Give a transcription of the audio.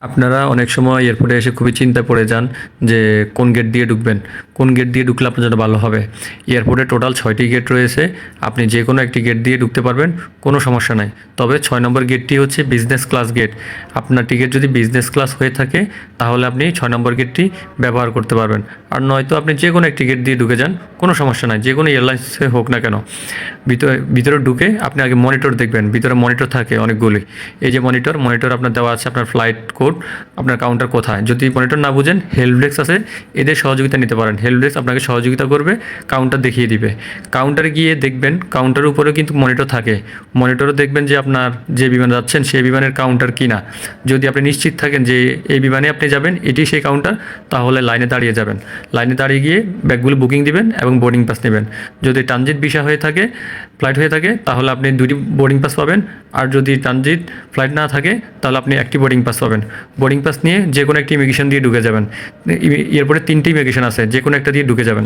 আপনারা অনেক সময় এয়ারপোর্টে এসে খুবই চিন্তায় পড়ে যান যে কোন গেট দিয়ে ঢুকবেন, কোন গেট দিয়ে ঢুকলে আপনার জন্য ভালো হবে। এয়ারপোর্টে টোটাল 6টি গেট রয়েছে, আপনি যে কোনো একটি গেট দিয়ে ঢুকতে পারবেন, কোনো সমস্যা নাই। তবে 6 নম্বর গেটটি হচ্ছে বিজনেস ক্লাস গেট। আপনার টিকিট যদি বিজনেস ক্লাস হয়ে থাকে তাহলে আপনি 6 নম্বর গেটটি ব্যবহার করতে পারবেন, আর নয়তো আপনি যে কোনো একটি গেট দিয়ে ঢুকে যান, কোনো সমস্যা নাই, যে কোনো এয়ারলাইন্সে হোক না কেন। ভিতরে ঢুকে আপনি আগে মনিটর দেখবেন, ভিতরে মনিটর থাকে অনেকগুলি। এই যে মনিটর আপনার দেওয়া আছে, আপনার ফ্লাইট কোড, আপনার কাউন্টার কোথায়। যদি মনিটর না বুঝেন, হেল্প ডেস্ক আছে, এদের সহযোগিতা নিতে পারেন। হেল্প ডেস্ক আপনাকে সহযোগিতা করবে, কাউন্টার দেখিয়ে দিবে। কাউন্টারে গিয়ে দেখবেন কাউন্টারের উপরেও কিন্তু মনিটর থাকে। মনিটরও দেখবেন যে আপনার যে বিমানে যাচ্ছেন সেই বিমানের কাউন্টার কিনা। যদি আপনি নিশ্চিত থাকেন যে এই বিমানে আপনি যাবেন, এটি সেই কাউন্টার, তাহলে লাইনে দাঁড়িয়ে যাবেন। লাইনে দাঁড়িয়ে গিয়ে ব্যাগগুলো বুকিং দিবেন এবং বোর্ডিং পাস নেবেন। যদি ট্রানজিট ভিসা হয়ে থাকে, ফ্লাইট হয়ে থাকে, তাহলে আপনি 2টি বোর্ডিং পাস পাবেন। আর যদি ট্রানজিট ফ্লাইট না থাকে তাহলে আপনি একটি বোর্ডিং পাস পাবেন। বোর্ডিং পাস নিয়ে যে কোনো একটি ইমিগ্রেশন দিয়ে ঢুকে যাবেন। এরপরে 3টি ইমিগ্রেশন আছে, যে কোনো একটা দিয়ে ঢুকে যাবেন।